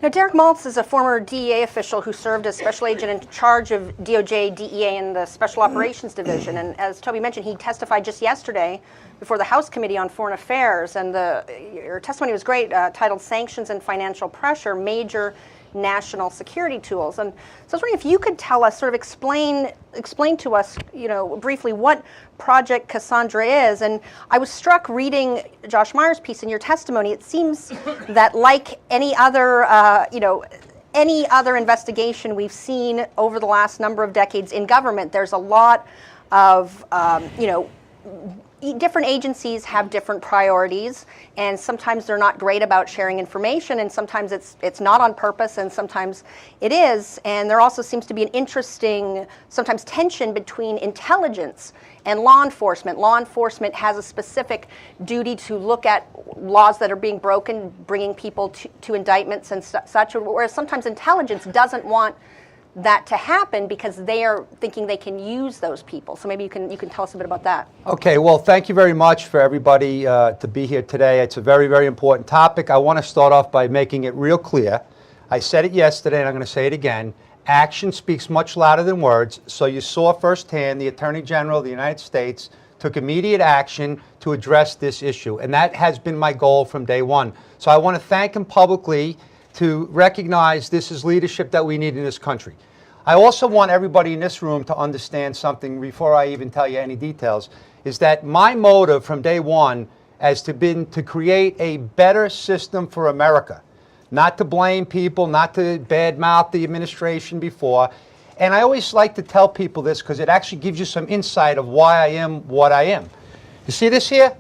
Now, Derek Maltz is a former DEA official who served as special agent in charge of DOJ, DEA, in the Special Operations Division. And as Toby mentioned, he testified just yesterday before the House Committee on Foreign Affairs. And your testimony was great, titled Sanctions and Financial Pressure, Major National Security Tools. And so I was wondering if you could tell us, sort of explain to us, briefly what Project Cassandra is. And I was struck reading Josh Meyer's piece in your testimony. It seems that like any other, any other investigation we've seen over the last number of decades in government, there's a lot of, different agencies have different priorities, and sometimes they're not great about sharing information, and sometimes it's not on purpose, and sometimes it is. And there also seems to be an interesting, sometimes tension between intelligence and law enforcement. Law enforcement has a specific duty to look at laws that are being broken, bringing people to indictments and such, whereas sometimes intelligence doesn't want that to happen because they are thinking they can use those people. So maybe you can tell us a bit about that. Okay, well, thank you very much for everybody to be here today. It's a very, very important topic. I want to start off by making it real clear. I said it yesterday and I'm going to say it again. Action speaks much louder than words. So you saw firsthand the Attorney General of the United States took immediate action to address this issue. And that has been my goal from day one. So I want to thank him publicly to recognize this is leadership that we need in this country. I also want everybody in this room to understand something before I even tell you any details, is that my motive from day one has been to create a better system for America, not to blame people, not to badmouth the administration before. And I always like to tell people this because it actually gives you some insight of why I am what I am. You see this here?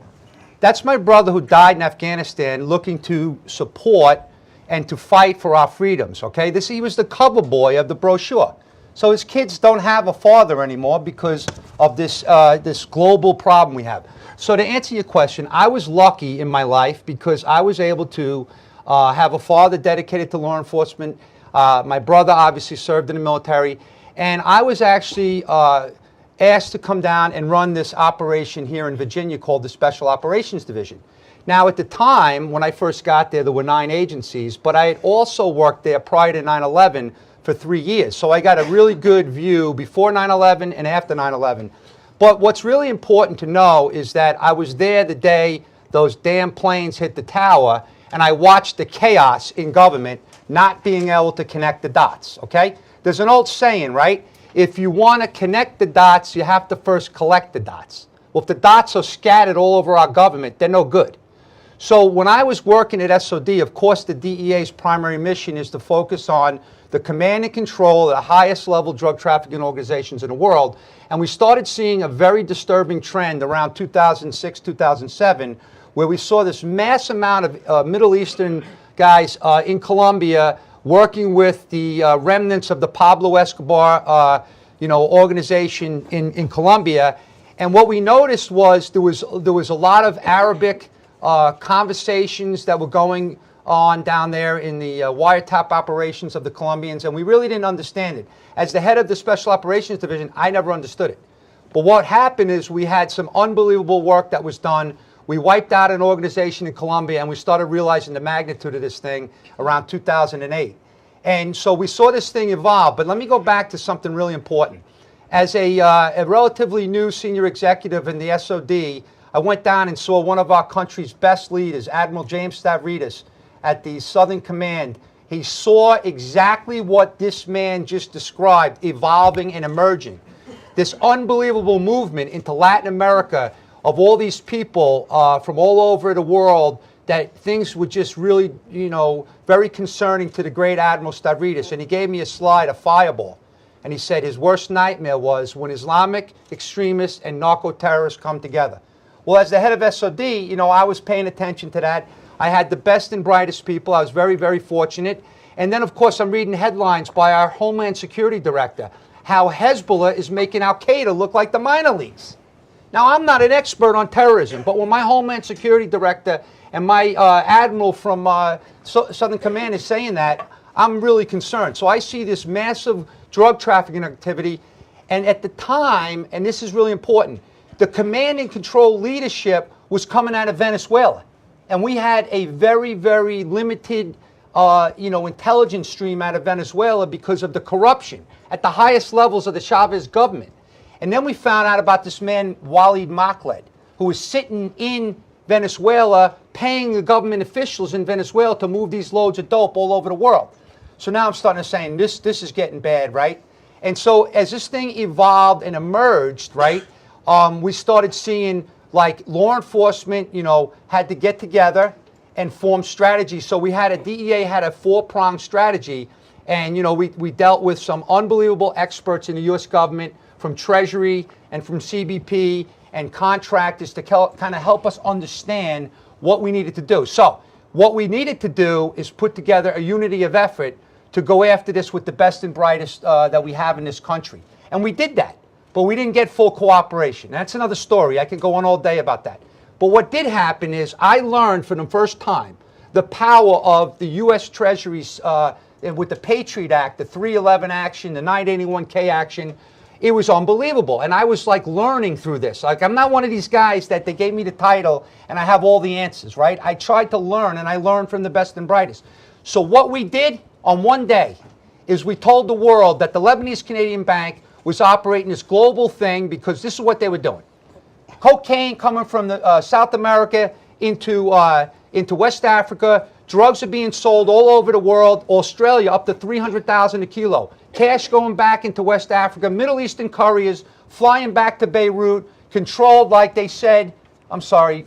That's my brother who died in Afghanistan looking to support and to fight for our freedoms, okay? He was the cover boy of the brochure. So his kids don't have a father anymore because of this, this global problem we have. So to answer your question, I was lucky in my life because I was able to have a father dedicated to law enforcement. My brother obviously served in the military. And I was actually asked to come down and run this operation here in Virginia called the Special Operations Division. Now, at the time, when I first got there were 9 agencies, but I had also worked there prior to 9/11 for 3 years. So I got a really good view before 9/11 and after 9/11. But what's really important to know is that I was there the day those damn planes hit the tower, and I watched the chaos in government not being able to connect the dots, okay? There's an old saying, right? If you want to connect the dots, you have to first collect the dots. Well, if the dots are scattered all over our government, they're no good. So when I was working at SOD, of course, the DEA's primary mission is to focus on the command and control of the highest level drug trafficking organizations in the world. And we started seeing a very disturbing trend around 2006, 2007, where we saw this mass amount of Middle Eastern guys in Colombia working with the remnants of the Pablo Escobar organization in Colombia. And what we noticed was there was a lot of Arabic conversations that were going on down there in the wiretap operations of the Colombians, and we really didn't understand it. As the head of the Special Operations Division, I never understood it. But what happened is we had some unbelievable work that was done. We wiped out an organization in Colombia, and we started realizing the magnitude of this thing around 2008. And so we saw this thing evolve. But let me go back to something really important. As a relatively new senior executive in the SOD, I went down and saw one of our country's best leaders, Admiral James Stavridis, at the Southern Command. He saw exactly what this man just described evolving and emerging. This unbelievable movement into Latin America of all these people from all over the world, that things were just really, very concerning to the great Admiral Stavridis. And he gave me a slide, a fireball. And he said his worst nightmare was when Islamic extremists and narco-terrorists come together. Well, as the head of SOD, I was paying attention to that. I had the best and brightest people. I was very, very fortunate. And then, of course, I'm reading headlines by our Homeland Security Director, how Hezbollah is making Al-Qaeda look like the minor leagues. Now, I'm not an expert on terrorism, but when my Homeland Security Director and my Admiral from Southern Command is saying that, I'm really concerned. So I see this massive drug trafficking activity. And at the time, and this is really important, the command and control leadership was coming out of Venezuela. And we had a very, very limited intelligence stream out of Venezuela because of the corruption at the highest levels of the Chavez government. And then we found out about this man, Walid Makhled, who was sitting in Venezuela paying the government officials in Venezuela to move these loads of dope all over the world. So now I'm starting to say, this is getting bad, right? And so as this thing evolved and emerged, right, we started seeing like law enforcement, had to get together and form strategies. So DEA had a 4-pronged strategy. And, we dealt with some unbelievable experts in the U.S. government from Treasury and from CBP and contractors to kind of help us understand what we needed to do. So what we needed to do is put together a unity of effort to go after this with the best and brightest that we have in this country. And we did that, but we didn't get full cooperation. That's another story. I could go on all day about that. But what did happen is I learned for the first time the power of the U.S. Treasury's, with the Patriot Act, the 311 action, the 981K action. It was unbelievable. And I was like learning through this. Like, I'm not one of these guys that they gave me the title and I have all the answers, right? I tried to learn, and I learned from the best and brightest. So what we did on one day is we told the world that the Lebanese Canadian Bank was operating this global thing because this is what they were doing. Cocaine coming from South America into West Africa. Drugs are being sold all over the world. Australia up to $300,000 a kilo. Cash going back into West Africa. Middle Eastern couriers flying back to Beirut, controlled like they said. I'm sorry,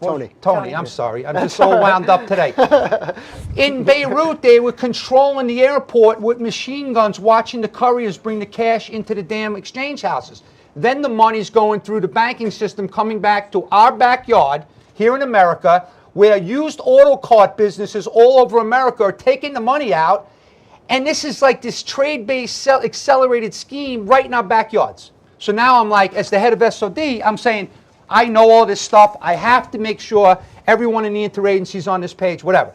Tony. I'm sorry. I'm just all wound up today. In Beirut, they were controlling the airport with machine guns, watching the couriers bring the cash into the damn exchange houses. Then the money's going through the banking system, coming back to our backyard here in America, where used auto cart businesses all over America are taking the money out. And this is like this trade-based accelerated scheme right in our backyards. So now I'm like, as the head of SOD, I'm saying, I know all this stuff. I have to make sure everyone in the interagency is on this page, whatever.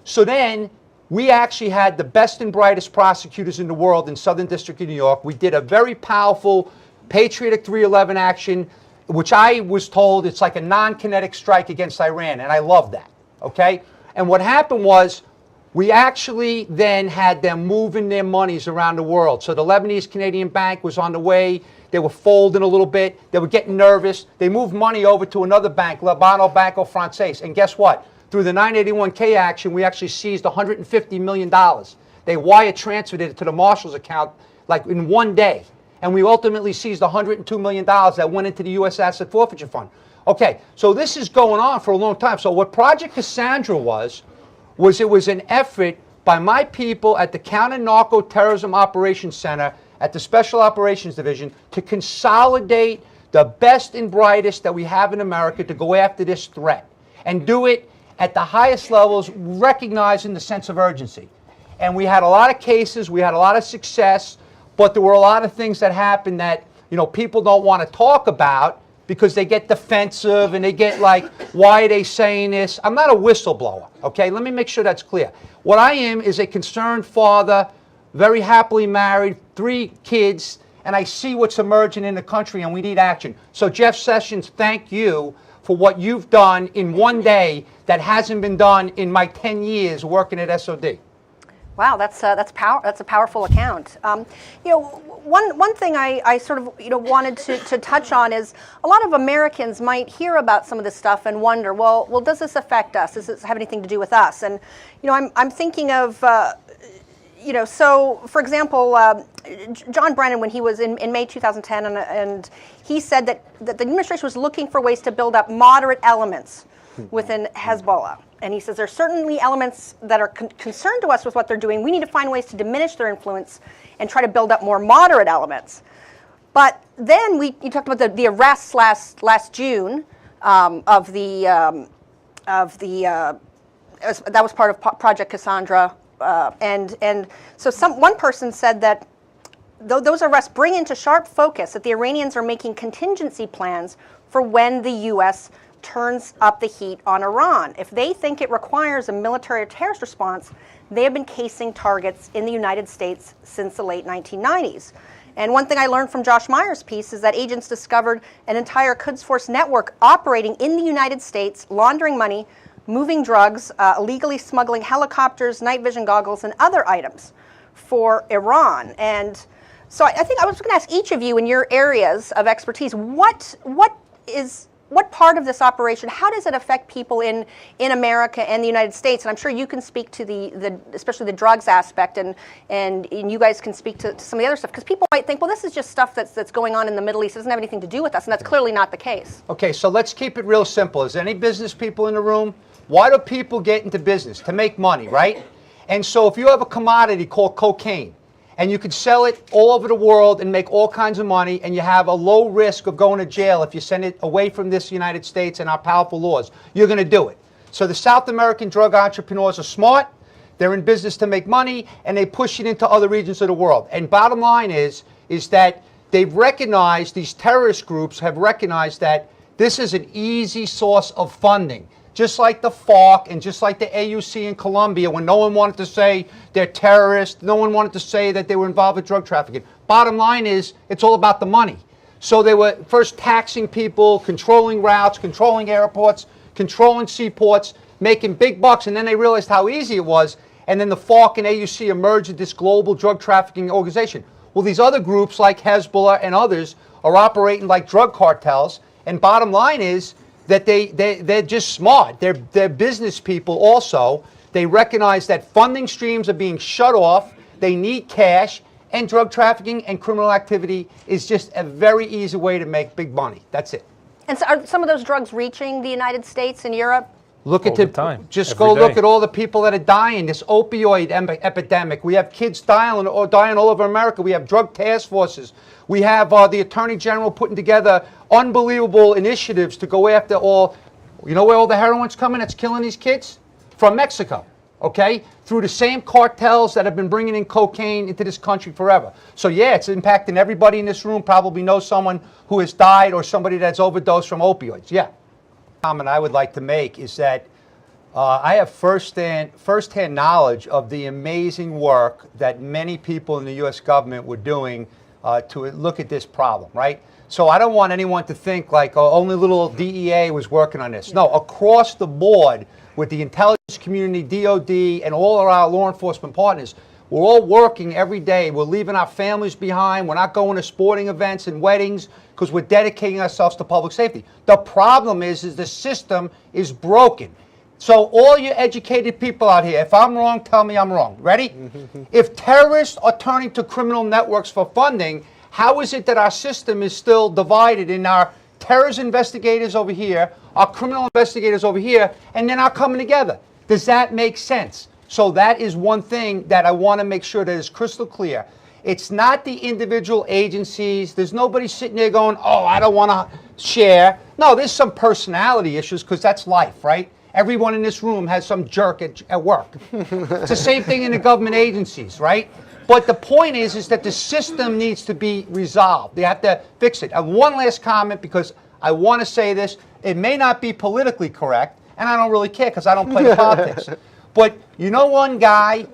So then we actually had the best and brightest prosecutors in the world in Southern District of New York. We did a very powerful Patriotic 311 action, which I was told it's like a non-kinetic strike against Iran, and I love that, okay? And what happened was we actually then had them moving their monies around the world. So the Lebanese Canadian Bank was on the way. They were folding a little bit. They were getting nervous. They moved money over to another bank, Lebano Banco Francais. And guess what? Through the 981K action, we actually seized $150 million. They wire transferred it to the marshal's account like in one day. And we ultimately seized $102 million that went into the U.S. Asset Forfeiture Fund. Okay, so this is going on for a long time. So what Project Cassandra was it was an effort by my people at the Counter-Narco-Terrorism Operations Center at the Special Operations Division to consolidate the best and brightest that we have in America to go after this threat and do it at the highest levels, recognizing the sense of urgency. And we had a lot of cases, we had a lot of success, but there were a lot of things that happened that, people don't want to talk about because they get defensive and they get like, why are they saying this? I'm not a whistleblower, okay? Let me make sure that's clear. What I am is a concerned father, very happily married, 3 kids, and I see what's emerging in the country and we need action. So Jeff Sessions, thank you for what you've done in one day that hasn't been done in my 10 years working at SOD. Wow, that's a powerful account. One thing I sort of wanted to touch on is a lot of Americans might hear about some of this stuff and wonder, well, does this affect us? Does this have anything to do with us? And I'm thinking of so for example, John Brennan, when he was in May 2010, and he said that the administration was looking for ways to build up moderate elements within Hezbollah. And he says there are certainly elements that are concerned to us with what they're doing. We need to find ways to diminish their influence and try to build up more moderate elements. But then you talked about the arrests last June that was part of Project Cassandra, and so one person said that those arrests bring into sharp focus that the Iranians are making contingency plans for when the U.S. turns up the heat on Iran. If they think it requires a military or terrorist response, they have been casing targets in the United States since the late 1990s. And one thing I learned from Josh Meyer's piece is that agents discovered an entire Quds Force network operating in the United States, laundering money moving drugs, illegally smuggling helicopters, night vision goggles, and other items for Iran. And so I think I was going to ask each of you in your areas of expertise, what part of this operation, how does it affect people in America and the United States? And I'm sure you can speak to the especially the drugs aspect, and you guys can speak to some of the other stuff, because people might think, well, this is just stuff that's going on in the Middle East. It doesn't have anything to do with us, and that's clearly not the case. Okay, so let's keep it real simple. Is any business people in the room? Why do people get into business? To make money, right? And so if you have a commodity called cocaine, and you could sell it all over the world and make all kinds of money, and you have a low risk of going to jail if you send it away from this United States and our powerful laws, you're going to do it. So the South American drug entrepreneurs are smart. They're in business to make money, and they push it into other regions of the world. And bottom line is that they've recognized, these terrorist groups have recognized that this is an easy source of funding. Just like the FARC and just like the AUC in Colombia, when no one wanted to say they're terrorists, no one wanted to say that they were involved with drug trafficking. Bottom line is, it's all about the money. So they were first taxing people, controlling routes, controlling airports, controlling seaports, making big bucks, and then they realized how easy it was, and then the FARC and AUC emerged with this global drug trafficking organization. Well, these other groups like Hezbollah and others are operating like drug cartels, and bottom line is, that they're just smart. They're business people also. They recognize that funding streams are being shut off. They need cash, and drug trafficking and criminal activity is just a very easy way to make big money. That's it. And so are some of those drugs reaching the United States and Europe? Look at the time. Just go look at all the people that are dying. This opioid epidemic. We have kids dying all over America. We have drug task forces. We have the Attorney General putting together unbelievable initiatives to go after all. You know where all the heroin's coming that's killing these kids? From Mexico. Okay? Through the same cartels that have been bringing in cocaine into this country forever. So yeah, it's impacting everybody in this room. Probably knows someone who has died or somebody that's overdosed from opioids. Yeah. Comment I would like to make is that I have firsthand knowledge of the amazing work that many people in the U.S. government were doing to look at this problem, right? So I don't want anyone to think like only little DEA was working on this. No, across the board with the intelligence community, DOD, and all of our law enforcement partners, we're all working every day. We're leaving our families behind. We're not going to sporting events and weddings because we're dedicating ourselves to public safety. The problem is the system is broken. So all you educated people out here, if I'm wrong, tell me I'm wrong. Ready? If terrorists are turning to criminal networks for funding, how is it that our system is still divided in our terrorist investigators over here, our criminal investigators over here, and they're not coming together? Does that make sense? So that is one thing that I want to make sure that is crystal clear. It's not the individual agencies. There's nobody sitting there going, oh, I don't want to share. No, there's some personality issues because that's life, right? Everyone in this room has some jerk at work. It's the same thing in the government agencies, right? But the point is that the system needs to be resolved. They have to fix it. And one last comment, because I want to say this. It may not be politically correct, and I don't really care because I don't play politics. But you know one guy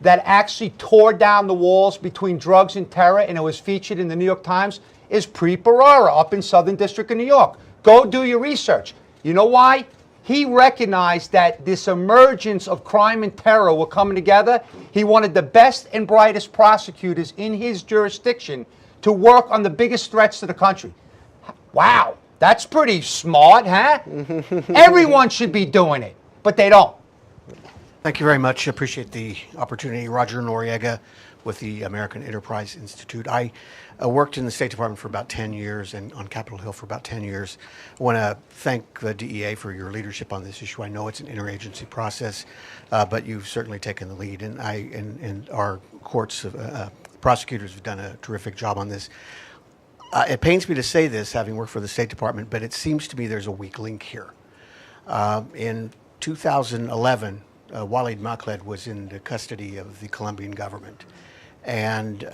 that actually tore down the walls between drugs and terror, and it was featured in the New York Times, is Pre Barara up in Southern District of New York. Go do your research. You know why? He recognized that this emergence of crime and terror were coming together. He wanted the best and brightest prosecutors in his jurisdiction to work on the biggest threats to the country. Wow, that's pretty smart, huh? Everyone should be doing it, but they don't. Thank you very much. Appreciate the opportunity. Roger Noriega with the American Enterprise Institute. I worked in the State Department for about 10 years and on Capitol Hill for about 10 years. I want to thank the DEA for your leadership on this issue. I know it's an interagency process, but you've certainly taken the lead, and our courts, prosecutors have done a terrific job on this. It pains me to say this, having worked for the State Department, but it seems to me there's a weak link here. In 2011, Walid Makled was in the custody of the Colombian government, and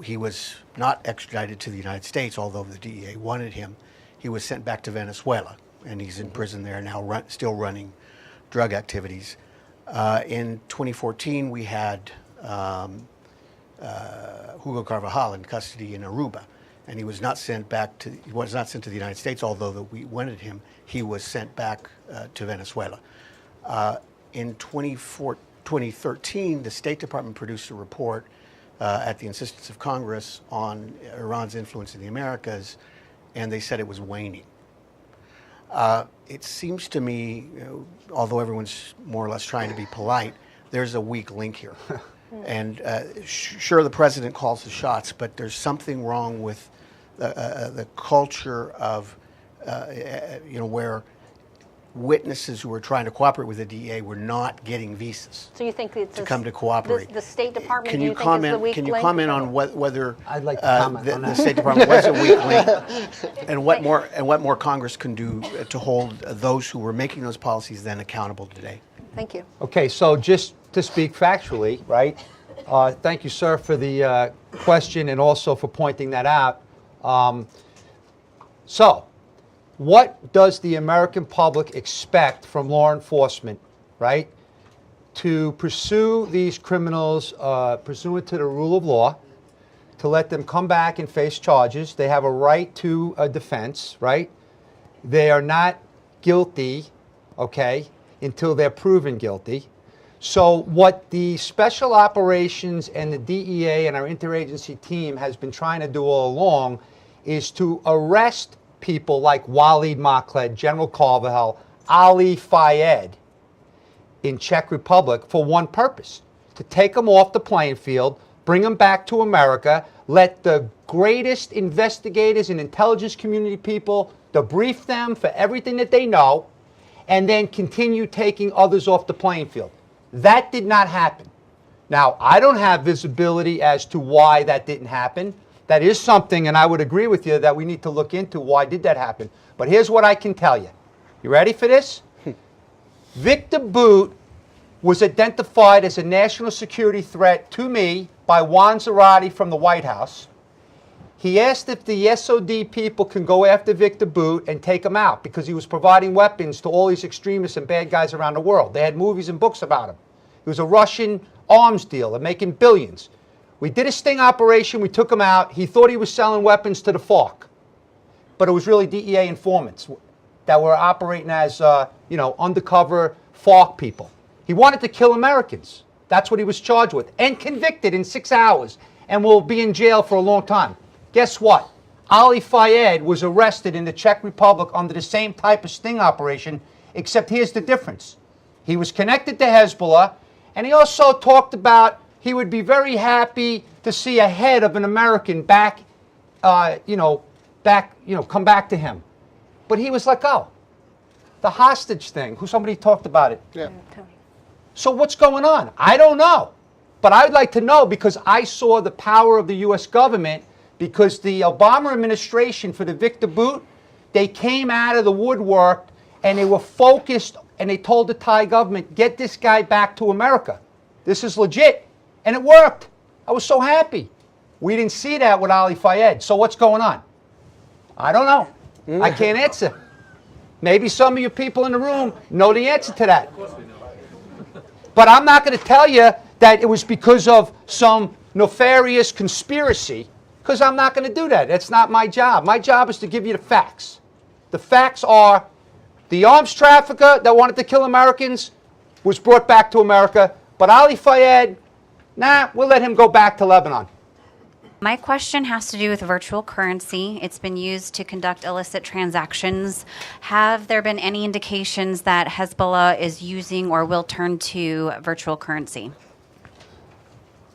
he was not extradited to the United States, although the DEA wanted him. He was sent back to Venezuela, and he's in prison there now, still running drug activities. In 2014, we had Hugo Carvajal in custody in Aruba, and he was not sent back to the United States, although we wanted him. He was sent back to Venezuela. In 2013, the State Department produced a report at the insistence of Congress on Iran's influence in the Americas, and they said it was waning. It seems to me, although everyone's more or less trying to be polite, there's a weak link here. And sure, the president calls the shots, but there's something wrong with the culture of, where witnesses who were trying to cooperate with the DEA were not getting visas. So you think it's to come to cooperate? The State Department, can do you you comment? think is the weak Can you link? comment on whether I'd like to comment on the that. State Department was a weak link, and what more Congress can do to hold those who were making those policies then accountable today? Thank you. Okay, so just to speak factually, right? Thank you, sir, for the question and also for pointing that out. So, what does the American public expect from law enforcement, right? To pursue these criminals pursuant to the rule of law, to let them come back and face charges. They have a right to a defense, right? They are not guilty, okay, until they're proven guilty. So what the Special Operations and the DEA and our interagency team has been trying to do all along is to arrest people like Walid Makhled, General Carvajal, Ali Fayed in Czech Republic for one purpose: to take them off the playing field, bring them back to America, let the greatest investigators and intelligence community people debrief them for everything that they know, and then continue taking others off the playing field. That did not happen. Now, I don't have visibility as to why that didn't happen. That is something, and I would agree with you, that we need to look into why did that happen. But here's what I can tell you. You ready for this? Victor Boot was identified as a national security threat to me by Juan Zarate from the White House. He asked if the SOD people can go after Victor Boot and take him out because he was providing weapons to all these extremists and bad guys around the world. They had movies and books about him. He was a Russian arms dealer making billions. We did a sting operation. We took him out. He thought he was selling weapons to the FARC, but it was really DEA informants that were operating as, undercover FARC people. He wanted to kill Americans. That's what he was charged with and convicted in 6 hours and will be in jail for a long time. Guess what? Ali Fayed was arrested in the Czech Republic under the same type of sting operation, except here's the difference. He was connected to Hezbollah, and he also talked about he would be very happy to see a head of an American come back to him. But he was like, oh, the hostage thing, somebody talked about it. Yeah. So what's going on? I don't know. But I'd like to know because I saw the power of the U.S. government because the Obama administration for the Victor Boot, they came out of the woodwork and they were focused and they told the Thai government, get this guy back to America. This is legit. And it worked. I was so happy. We didn't see that with Ali Fayed. So what's going on? I don't know. I can't answer. Maybe some of you people in the room know the answer to that. But I'm not going to tell you that it was because of some nefarious conspiracy, because I'm not going to do that. That's not my job. My job is to give you the facts. The facts are the arms trafficker that wanted to kill Americans was brought back to America, but Ali Fayed, we'll let him go back to Lebanon. My question has to do with virtual currency. It's been used to conduct illicit transactions. Have there been any indications that Hezbollah is using or will turn to virtual currency?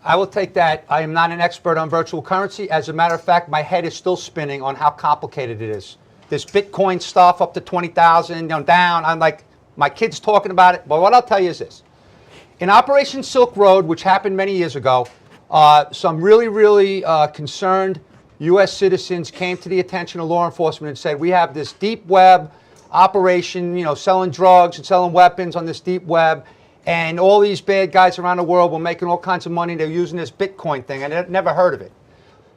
I will take that. I am not an expert on virtual currency. As a matter of fact, my head is still spinning on how complicated it is. This Bitcoin stuff up to 20,000, down. I'm like, my kid's talking about it. But what I'll tell you is this. In Operation Silk Road, which happened many years ago, some really, really concerned U.S. citizens came to the attention of law enforcement and said, we have this deep web operation, selling drugs and selling weapons on this deep web, and all these bad guys around the world were making all kinds of money. They're using this Bitcoin thing, and I'd never heard of it.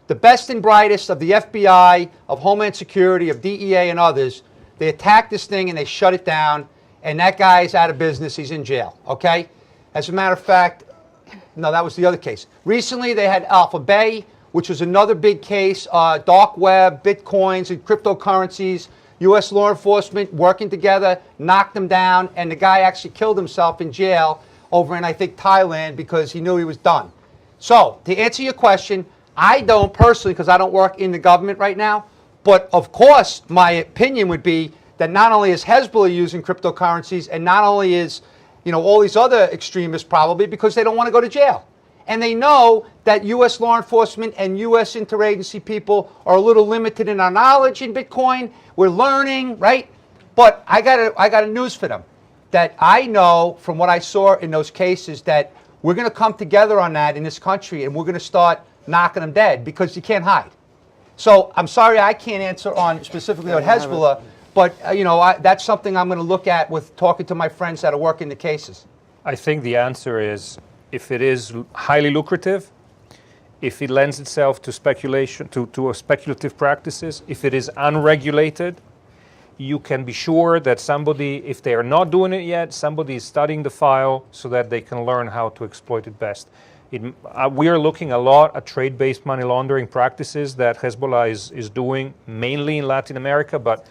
The best and brightest of the FBI, of Homeland Security, of DEA, and others, they attacked this thing and they shut it down, and that guy is out of business. He's in jail, okay? As a matter of fact, no, that was the other case. Recently, they had Alpha Bay, which was another big case, dark web, bitcoins, and cryptocurrencies. U.S. law enforcement working together, knocked him down, and the guy actually killed himself in jail over in, I think, Thailand because he knew he was done. So, to answer your question, I don't personally, because I don't work in the government right now, but of course, my opinion would be that not only is Hezbollah using cryptocurrencies, and not only is, all these other extremists probably, because they don't want to go to jail. And they know that U.S. law enforcement and U.S. interagency people are a little limited in our knowledge in Bitcoin. We're learning, right? But I got a news for them. That I know from what I saw in those cases that we're going to come together on that in this country, and we're going to start knocking them dead because you can't hide. So I'm sorry I can't answer on specifically on Hezbollah, but that's something I'm going to look at with talking to my friends that are working the cases. I think the answer is, if it is highly lucrative, if it lends itself to speculation, to speculative practices, if it is unregulated, you can be sure that somebody, if they are not doing it yet, somebody is studying the file so that they can learn how to exploit it best. We are looking a lot at trade-based money laundering practices that Hezbollah is doing, mainly in Latin America, but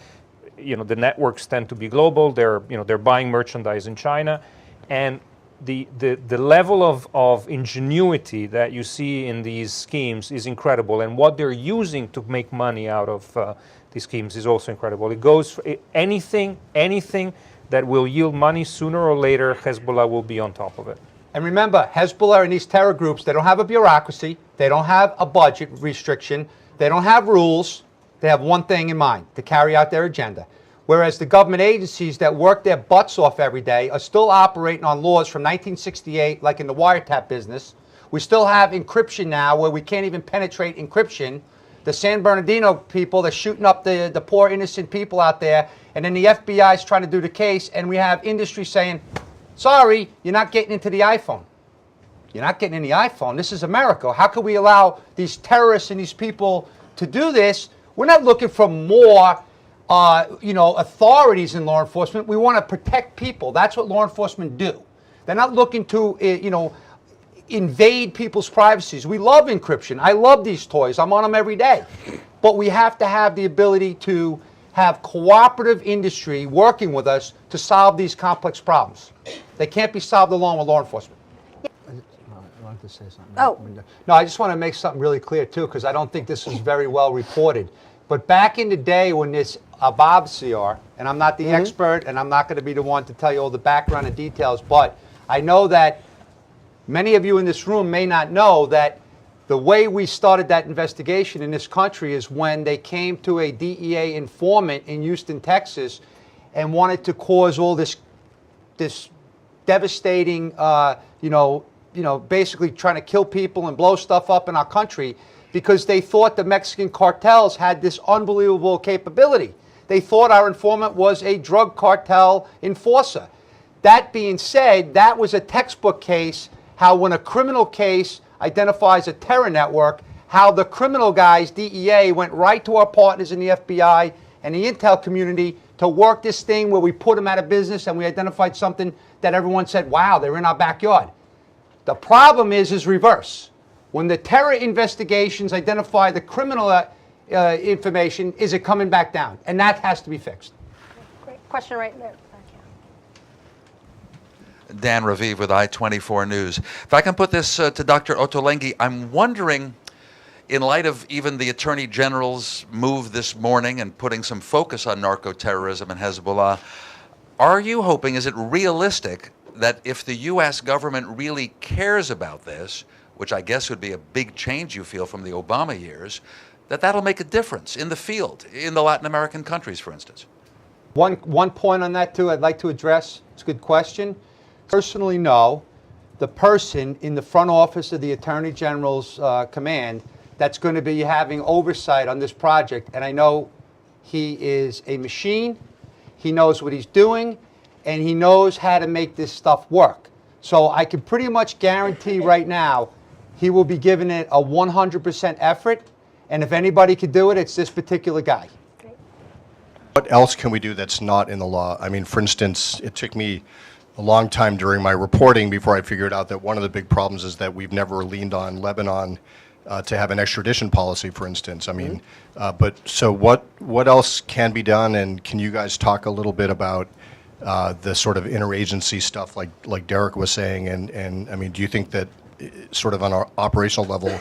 the networks tend to be global. They're buying merchandise in China, and the level of ingenuity that you see in these schemes is incredible, and what they're using to make money out of these schemes is also incredible. It goes for anything that will yield money sooner or later. Hezbollah will be on top of it. And remember, Hezbollah and these terror groups, they don't have a bureaucracy, they don't have a budget restriction, they don't have rules. They have one thing in mind: to carry out their agenda. Whereas the government agencies that work their butts off every day are still operating on laws from 1968, like in the wiretap business. We still have encryption now where we can't even penetrate encryption. The San Bernardino people, they're shooting up the poor innocent people out there. And then the FBI is trying to do the case, and we have industry saying, sorry, you're not getting into the iPhone. You're not getting in the iPhone. This is America. How can we allow these terrorists and these people to do this? We're not looking for more authorities in law enforcement. We want to protect people. That's what law enforcement do. They're not looking to, invade people's privacies. We love encryption. I love these toys. I'm on them every day. But we have to have the ability to have cooperative industry working with us to solve these complex problems. They can't be solved alone with law enforcement. I wanted to say something. Oh. No, I just want to make something really clear, too, because I don't think this is very well reported. But back in the day when this Ababsiar, and I'm not the expert, and I'm not going to be the one to tell you all the background and details, but I know that many of you in this room may not know that the way we started that investigation in this country is when they came to a DEA informant in Houston, Texas, and wanted to cause all this devastating, basically trying to kill people and blow stuff up in our country, because they thought the Mexican cartels had this unbelievable capability. They thought our informant was a drug cartel enforcer. That being said, that was a textbook case, how when a criminal case identifies a terror network, how the criminal guys, DEA, went right to our partners in the FBI and the intel community to work this thing where we put them out of business and we identified something that everyone said, wow, they're in our backyard. The problem is reverse. When the terror investigations identify the criminal information, is it coming back down? And that has to be fixed. Great question right there. Dan Raviv with I-24 News. If I can put this to Dr. Ottolenghi, I'm wondering, in light of even the Attorney General's move this morning and putting some focus on narco-terrorism and Hezbollah, are you hoping, is it realistic that if the U.S. government really cares about this, which I guess would be a big change you feel from the Obama years, that that'll make a difference in the field, in the Latin American countries, for instance? One point on that, too, I'd like to address. It's a good question. Personally, no. The person in the front office of the Attorney General's command that's going to be having oversight on this project, and I know he is a machine, he knows what he's doing, and he knows how to make this stuff work. So I can pretty much guarantee right now he will be giving it a 100% effort, and if anybody could do it, it's this particular guy. What else can we do that's not in the law? I mean, for instance, it took me a long time during my reporting before I figured out that one of the big problems is that we've never leaned on Lebanon to have an extradition policy, for instance. I mean, but so what else can be done, and can you guys talk a little bit about the sort of interagency stuff like Derek was saying, and I mean, do you think that sort of on an operational level,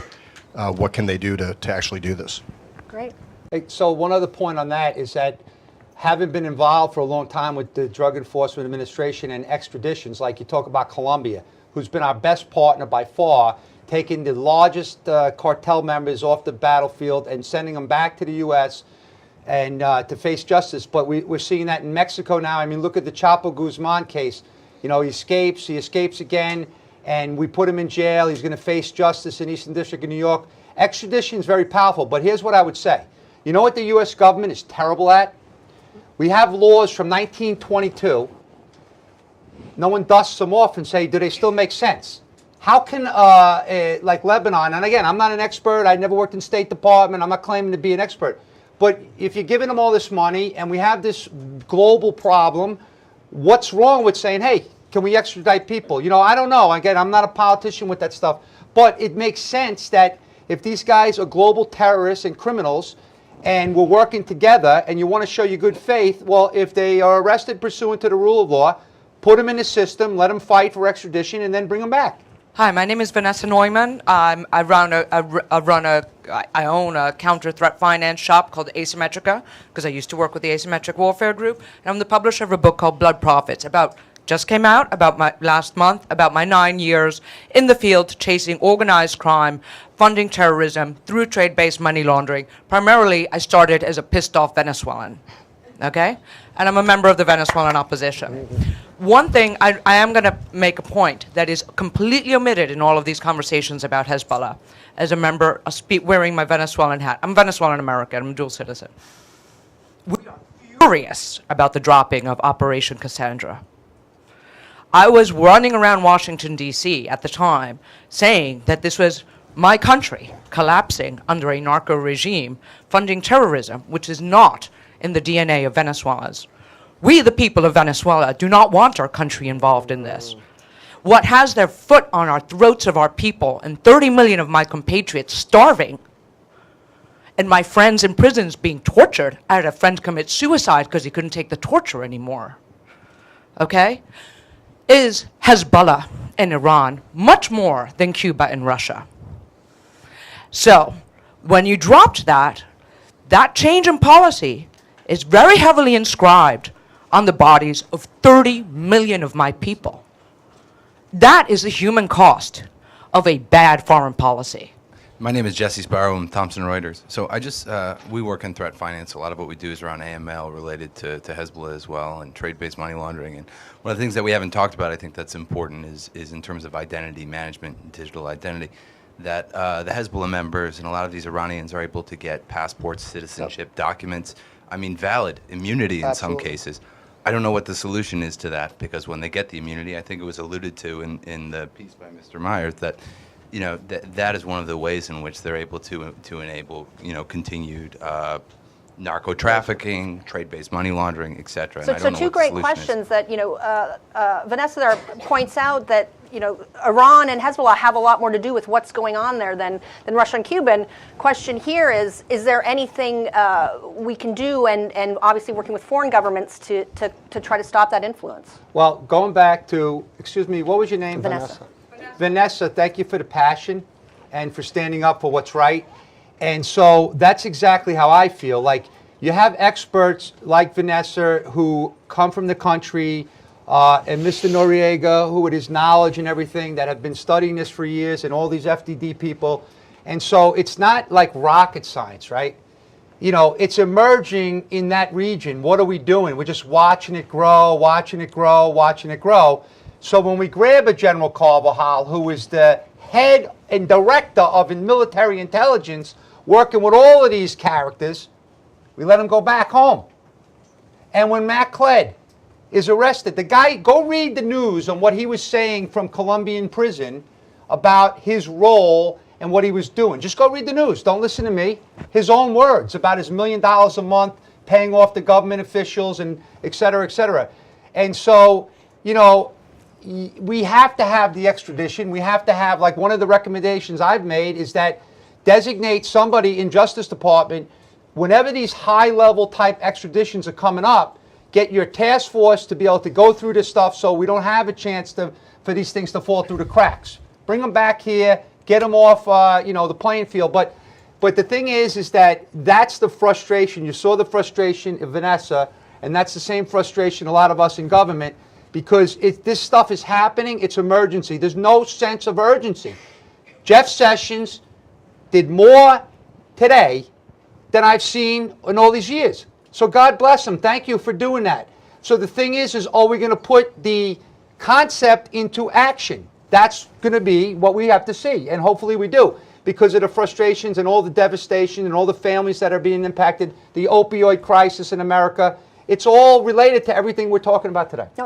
what can they do to actually do this? Great. Hey, so one other point on that is that having been involved for a long time with the Drug Enforcement Administration and extraditions, like you talk about Colombia, who's been our best partner by far, taking the largest cartel members off the battlefield and sending them back to the U.S. and to face justice. But we're seeing that in Mexico now. I mean, look at the Chapo Guzman case. You know, he escapes again, and we put him in jail. He's going to face justice in Eastern District of New York. Extradition is very powerful, but here's what I would say. You know what the U.S. government is terrible at? We have laws from 1922. No one dusts them off and say, do they still make sense? How can, like Lebanon, and again, I'm not an expert. I never worked in State Department. I'm not claiming to be an expert. But if you're giving them all this money and we have this global problem, what's wrong with saying, hey, can we extradite people? You know, I don't know. Again, I'm not a politician with that stuff. But it makes sense that if these guys are global terrorists and criminals and we're working together and you want to show your good faith, well, if they are arrested pursuant to the rule of law, put them in the system, let them fight for extradition, and then bring them back. Hi, my name is Vanessa Neumann. I own a counter-threat finance shop called Asymmetrica, because I used to work with the Asymmetric Warfare Group. And I'm the publisher of a book called Blood Profits, just came out last month, about my 9 years in the field chasing organized crime, funding terrorism through trade-based money laundering. Primarily, I started as a pissed-off Venezuelan, okay? And I'm a member of the Venezuelan opposition. One thing, I am going to make a point that is completely omitted in all of these conversations about Hezbollah. As a member, wearing my Venezuelan hat. I'm Venezuelan American, I'm a dual citizen. We are furious about the dropping of Operation Cassandra. I was running around Washington, D.C. at the time saying that this was my country collapsing under a narco regime, funding terrorism, which is not in the DNA of Venezuelans. We, the people of Venezuela, do not want our country involved in this. What has their foot on our throats of our people and 30 million of my compatriots starving and my friends in prisons being tortured. I had a friend commit suicide because he couldn't take the torture anymore. Okay? Is Hezbollah in Iran much more than Cuba and Russia. So, when you dropped that change in policy is very heavily inscribed on the bodies of 30 million of my people. That is the human cost of a bad foreign policy. My name is Jesse Sparrow. I'm Thomson Reuters. So we work in threat finance. A lot of what we do is around AML related to Hezbollah as well and trade-based money laundering. And one of the things that we haven't talked about, I think that's important, is in terms of identity management and digital identity, that the Hezbollah members and a lot of these Iranians are able to get passports, citizenship, documents, I mean valid immunity in some cases. I don't know what the solution is to that, because when they get the immunity, I think it was alluded to in the piece by Mr. Myers that that is one of the ways in which they're able to enable continued narco trafficking, trade-based money laundering, et cetera. So two great questions that Vanessa there points out that Iran and Hezbollah have a lot more to do with what's going on there than Russia and Cuba. And question here is there anything we can do, and obviously working with foreign governments to try to stop that influence? Well, going back to, excuse me, what was your name? Vanessa. Vanessa, thank you for the passion and for standing up for what's right. And so that's exactly how I feel. Like, you have experts like Vanessa who come from the country, and Mr. Noriega, who with his knowledge and everything, that have been studying this for years, and all these FDD people. And so it's not like rocket science, right? It's emerging in that region. What are we doing? We're just watching it grow, watching it grow, watching it grow. So when we grab a General Carvajal, who is the head and director of military intelligence, working with all of these characters, we let him go back home. And when Matt Cled is arrested, the guy, go read the news on what he was saying from Colombian prison about his role and what he was doing. Just go read the news. Don't listen to me. His own words about his $1 million a month, paying off the government officials, and et cetera, et cetera. And so, we have to have the extradition. We have to have, like, one of the recommendations I've made is that designate somebody in Justice Department, whenever these high-level type extraditions are coming up, get your task force to be able to go through this stuff so we don't have a chance for these things to fall through the cracks. Bring them back here, get them off the playing field. But the thing is that that's the frustration. You saw the frustration of Vanessa, and that's the same frustration a lot of us in government, because this stuff is happening, it's emergency. There's no sense of urgency. Jeff Sessions did more today than I've seen in all these years. So God bless him. Thank you for doing that. So the thing is are we going to put the concept into action? That's going to be what we have to see, and hopefully we do, because of the frustrations and all the devastation and all the families that are being impacted, the opioid crisis in America. It's all related to everything we're talking about today. No,